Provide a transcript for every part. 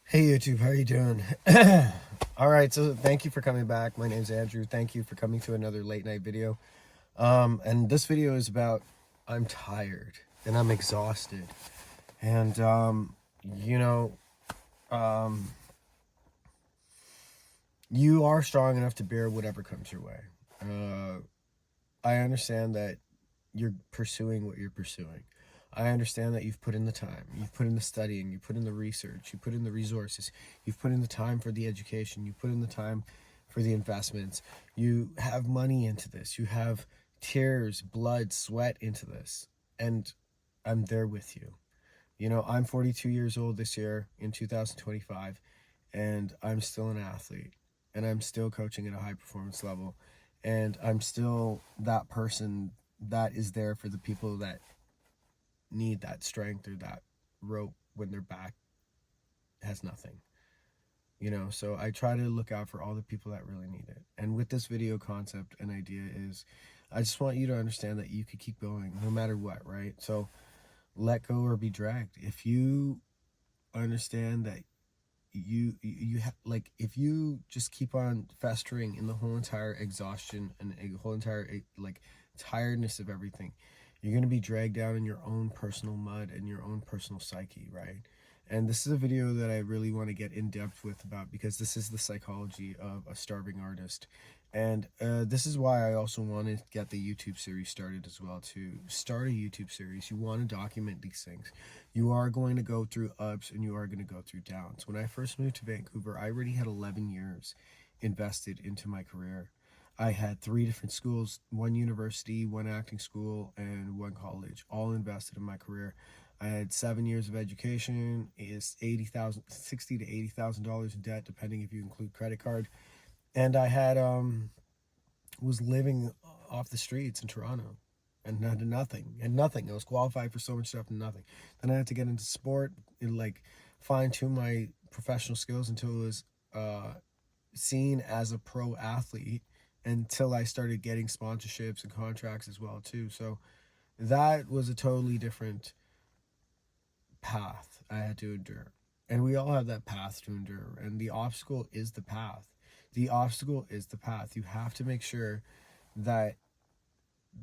Hey YouTube, how are you doing? All right, so thank you for coming back. My name's Andrew. Thank you for coming to another late night video. And this video is about I'm tired and I'm exhausted. And you know, um, you are strong enough to bear whatever comes your way. I understand that you're pursuing what you're pursuing. I understand that you've put in the time, you've put in the studying, you put in the research, you put in the resources, you've put in the time for the education, you put in the time for the investments. You have money into this, you have tears, blood, sweat into this, and I'm there with you. You know, I'm 42 years old this year in 2025, and I'm still an athlete, and I'm still coaching at a high performance level, and I'm still that person that is there for the people that need that strength or that rope when their back has nothing. You know, so I try to look out for all the people that really need it. And with this video concept and idea is I just want you to understand that you could keep going no matter what, right? So let go or be dragged. If you understand that like, if you just keep on festering in the whole entire exhaustion and a whole entire like tiredness of everything, you're going to be dragged down in your own personal mud and your own personal psyche, right? And this is a video that I really want to get in depth with about, because this is the psychology of a starving artist. And this is why I also want to get the YouTube series started as well. To start a YouTube series, you want to document these things. You are going to go through ups and you are going to go through downs. When I first moved to Vancouver, I already had 11 years invested into my career. I had 3 different schools, 1 university, 1 acting school, and 1 college, all invested in my career. I had 7 years of education, is $60,000 to $80,000 in debt, depending if you include credit card. And I had was living off the streets in Toronto and had nothing. And nothing. I was qualified for so much stuff and nothing. Then I had to get into sport and like fine tune my professional skills until it was seen as a pro athlete, until I started getting sponsorships and contracts as well too. So that was a totally different path I had to endure. And we all have that path to endure. And the obstacle is the path. The obstacle is the path. You have to make sure that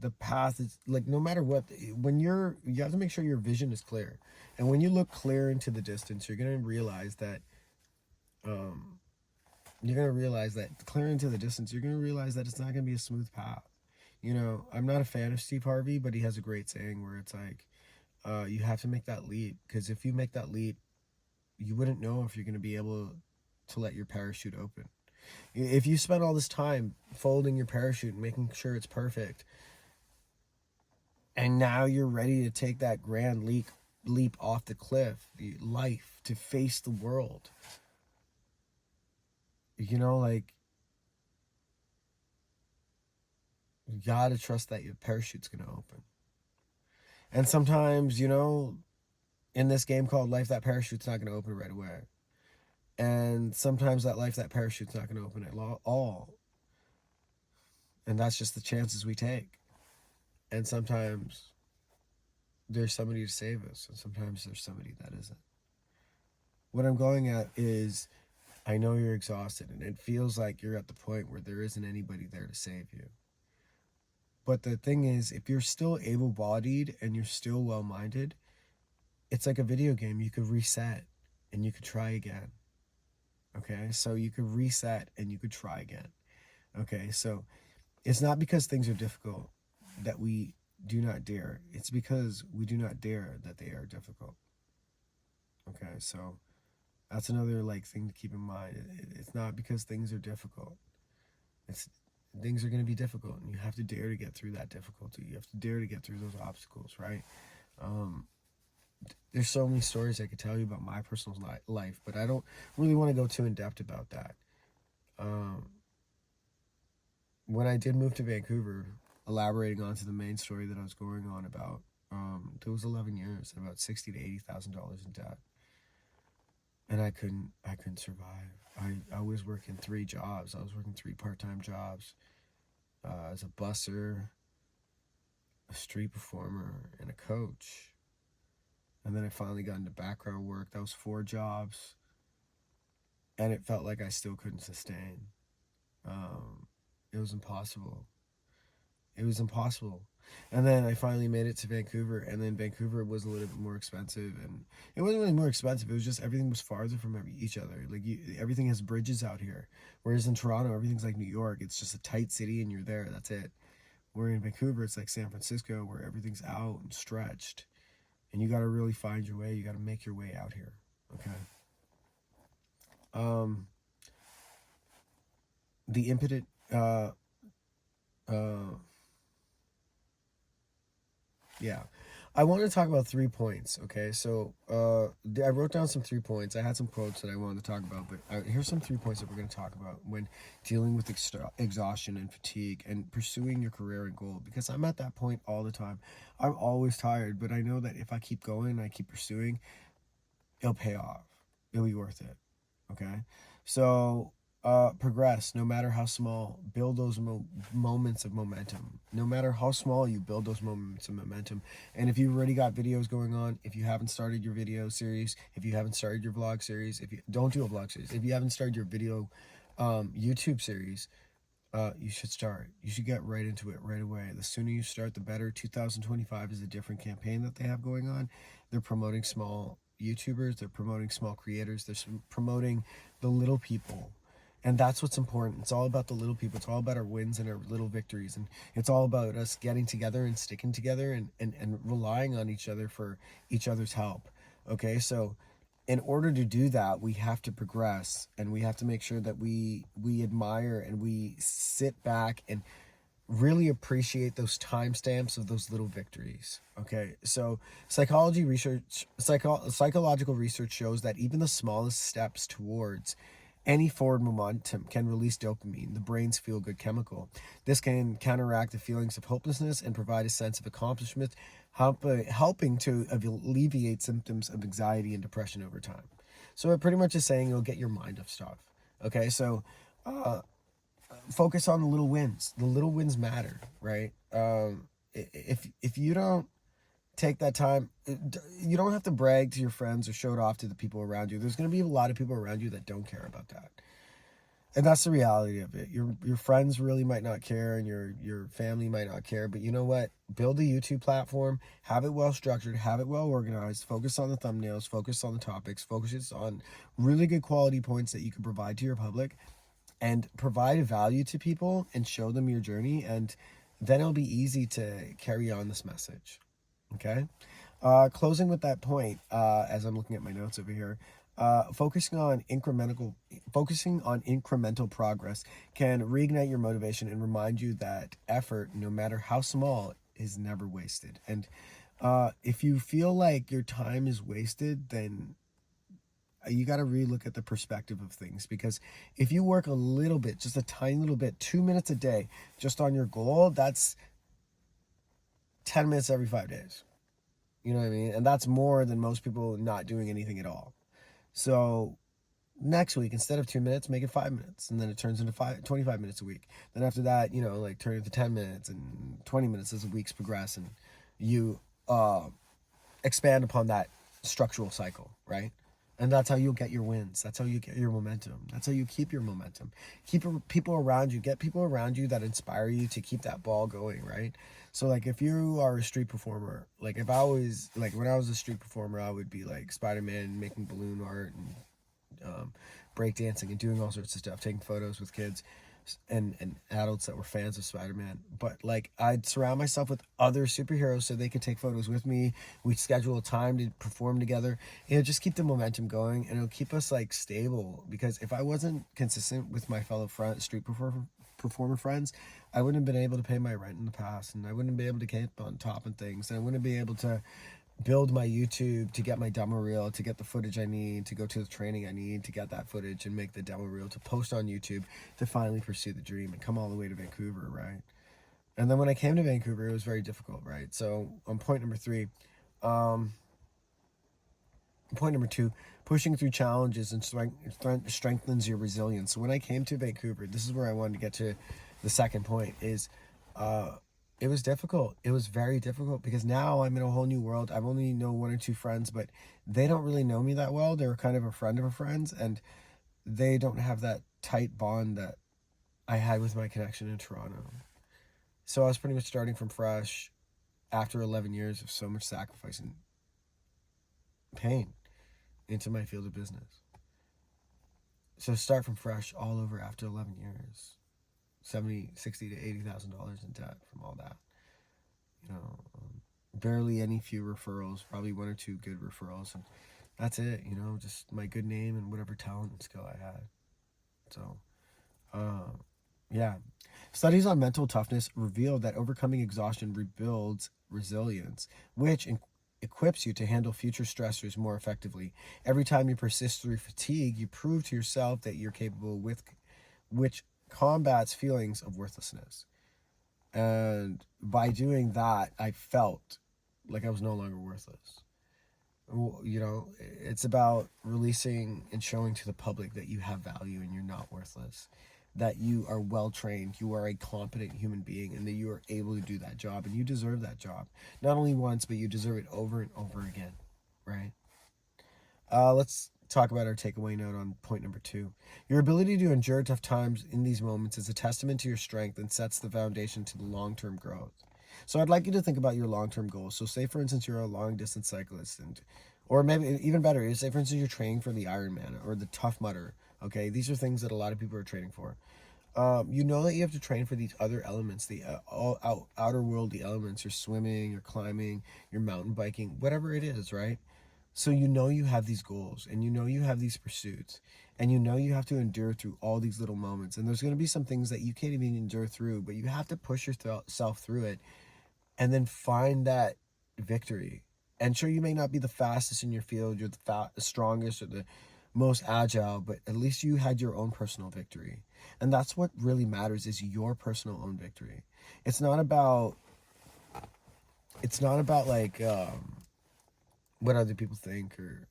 the path is like, no matter what, when you have to make sure your vision is clear. And when you look clear into the distance, you're going to realize that um clear into the distance, you're going to realize that it's not going to be a smooth path. You know, I'm not a fan of Steve Harvey, but he has a great saying where it's like, you have to make that leap, because if you make that leap, you wouldn't know if you're going to be able to let your parachute open. If you spend all this time folding your parachute and making sure it's perfect, and now you're ready to take that grand leap off the cliff, life, to face the world, you know, like, you gotta trust that your parachute's gonna open. And sometimes, you know, in this game called life, that parachute's not gonna open right away. And sometimes that parachute's not gonna open at all. And that's just the chances we take. And sometimes there's somebody to save us, and sometimes there's somebody that isn't. What I'm going at is, I know you're exhausted and it feels like you're at the point where there isn't anybody there to save you. But the thing is, if you're still able-bodied and you're still well-minded, it's like a video game. You could reset and you could try again. Okay, so you could reset and you could try again. Okay, so it's not because things are difficult that we do not dare. It's because we do not dare that they are difficult. Okay, so that's another like thing to keep in mind. It's not because things are difficult. It's things are going to be difficult, and you have to dare to get through that difficulty. You have to dare to get through those obstacles, right? Um, there's so many stories I could tell you about my personal life, but I don't really want to go too in depth about that. Um, when I did move to Vancouver, elaborating onto the main story that I was going on about, there was 11 years and about $60,000 to $80,000 in debt, and I couldn't survive. I was working 3 jobs. I was working 3 part-time jobs, as a busser, a street performer, and a coach. And then I finally got into background work. That was 4 jobs. and it felt like I still couldn't sustain. Um, it was impossible. It was impossible. And then I finally made it to Vancouver, and then Vancouver was a little bit more expensive, and it wasn't really more expensive. It was just everything was farther from each other. Like everything has bridges out here, whereas in Toronto, everything's like New York. It's just a tight city, and you're there. That's it. Where in Vancouver, it's like San Francisco, where everything's out and stretched, and you got to really find your way. You got to make your way out here. Okay. Um, the impotent. Uh, Yeah. I want to talk about 3 points, okay? So I wrote down some 3 points. I had some quotes that I wanted to talk about, but here's some 3 points that we're going to talk about when dealing with exhaustion and fatigue and pursuing your career and goal. Because I'm at that point all the time. I'm always tired, but I know that if I keep going, I keep pursuing, it'll pay off. It'll be worth it, okay? So progress, no matter how small. Build those moments of momentum. No matter how small, you build those moments of momentum. And if you've already got videos going on, if you haven't started your video series, if you haven't started your vlog series, if you don't do a vlog series, if you haven't started your video YouTube series, you should start. You should get right into it right away. The sooner you start, the better. 2025 is a different campaign that they have going on. They're promoting small YouTubers, they're promoting small creators, they're promoting the little people. And that's what's important. It's all about the little people. It's all about our wins and our little victories. And it's all about us getting together and sticking together and relying on each other for each other's help. Okay, so in order to do that, we have to progress, and we have to make sure that we admire and we sit back and really appreciate those timestamps of those little victories. Okay, so psychological research shows that even the smallest steps towards any forward momentum can release dopamine, the brain's feel good chemical. This can counteract the feelings of hopelessness and provide a sense of accomplishment, helping to alleviate symptoms of anxiety and depression over time. So it pretty much is saying you'll get your mind off stuff. Okay, so focus on the little wins. The little wins matter, right? If you don't take that time, you don't have to brag to your friends or show it off to the people around you. There's going to be a lot of people around you that don't care about that, and that's the reality of it. Your friends really might not care, and your family might not care. But you know what? Build a YouTube platform, have it well structured, have it well organized. Focus on the thumbnails, focus on the topics, focus on really good quality points that you can provide to your public, and provide value to people and show them your journey, and then it'll be easy to carry on this message. Okay. Closing with that point, as I'm looking at my notes over here, focusing on incremental progress can reignite your motivation and remind you that effort, no matter how small, is never wasted. And if you feel like your time is wasted, then you got to relook at the perspective of things, because if you work a little bit, just a tiny little bit, 2 minutes a day, just on your goal, that's 10 minutes every 5 days. You know what I mean? And that's more than most people not doing anything at all. So next week, instead of 2 minutes, make it 5 minutes. And then it turns into 25 minutes a week. Then after that, like turn it to 10 minutes and 20 minutes as the weeks progress. And you expand upon that structural cycle, right? And that's how you'll get your wins. That's how you get your momentum. That's how you keep your momentum. Keep people around you. Get people around you that inspire you to keep that ball going, right? So, like, if you are a street performer, like, if I was, like, when I was a street performer, I would be, like, Spider-Man, making balloon art and breakdancing and doing all sorts of stuff, taking photos with kids and adults that were fans of Spider-Man. But like, I'd surround myself with other superheroes so they could take photos with me. We'd schedule a time to perform together. It'll just keep the momentum going, and it'll keep us like stable, because if I wasn't consistent with my fellow street performer friends, I wouldn't have been able to pay my rent in the past, and I wouldn't be able to keep on top of things, and I wouldn't be able to build my YouTube, to get my demo reel, to get the footage I need, to go to the training I need, to get that footage and make the demo reel, to post on YouTube, to finally pursue the dream and come all the way to Vancouver, right? And then when I came to Vancouver, it was very difficult, right? So on point number 3, point number 2, pushing through challenges and strengthens your resilience. So when I came to Vancouver, this is where I wanted to get to the second point, is it was difficult. It was very difficult, because now I'm in a whole new world. I've only know 1 or 2 friends, but they don't really know me that well. They're kind of a friend of a friend's, and they don't have that tight bond that I had with my connection in Toronto. So I was pretty much starting from fresh after 11 years of so much sacrifice and pain into my field of business. So start from fresh all over after 11 years, 70, 60 to $80,000 in debt from all that. Barely any few referrals, probably one or two good referrals, and that's it. Just my good name and whatever talent and skill I had. So, yeah. Studies on mental toughness reveal that overcoming exhaustion rebuilds resilience, which equips you to handle future stressors more effectively. Every time you persist through fatigue, you prove to yourself that you're capable, with which combats feelings of worthlessness. And by doing that, I felt like I was no longer worthless. It's about releasing and showing to the public that you have value and you're not worthless, that you are well trained, you are a competent human being, and that you are able to do that job, and you deserve that job. Not only once, but you deserve it over and over again, right? Let's talk about our takeaway note on point number 2. Your ability to endure tough times in these moments is a testament to your strength and sets the foundation to the long-term growth. So I'd like you to think about your long-term goals. So say, for instance, you're a long-distance cyclist, or maybe even better, say, for instance, you're training for the Ironman or the Tough Mudder. Okay, these are things that a lot of people are training for. You know that you have to train for these other elements, the outer worldly elements. You're swimming, you're climbing, you're mountain biking, whatever it is, right? So you have these goals, and you have these pursuits, and you have to endure through all these little moments. And there's going to be some things that you can't even endure through, but you have to push yourself through it and then find that victory. And sure, you may not be the fastest in your field, you're the strongest or the most agile, but at least you had your own personal victory. And that's what really matters, is your personal own victory. It's not about like what other people think, or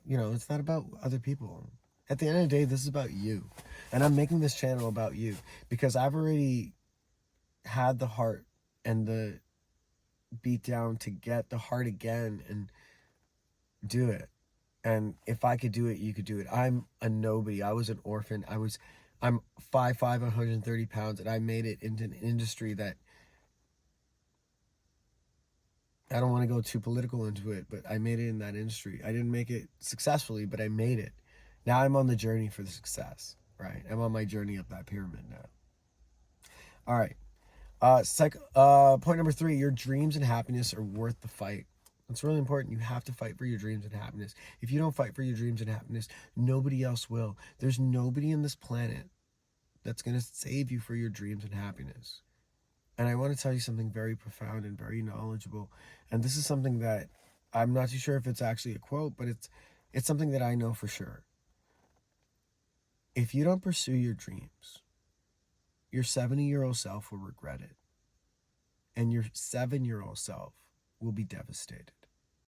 it's not about other people. At the end of the day, this is about you. And I'm making this channel about you because I've already had the heart and the beat down to get the heart again and do it. And if I could do it, you could do it. I'm a nobody. I was an orphan. I'm 5'5", 130 pounds, and I made it into an industry that, I don't want to go too political into it, but I made it in that industry. I didn't make it successfully, but I made it. Now I'm on the journey for the success, right? I'm on my journey up that pyramid now. All right. Point number 3, your dreams and happiness are worth the fight. It's really important. You have to fight for your dreams and happiness. If you don't fight for your dreams and happiness, nobody else will. There's nobody in this planet that's going to save you for your dreams and happiness. And I want to tell you something very profound and very knowledgeable. And this is something that I'm not too sure if it's actually a quote, but it's something that I know for sure. If you don't pursue your dreams, your 70-year-old self will regret it. And your 7-year-old self will be devastated.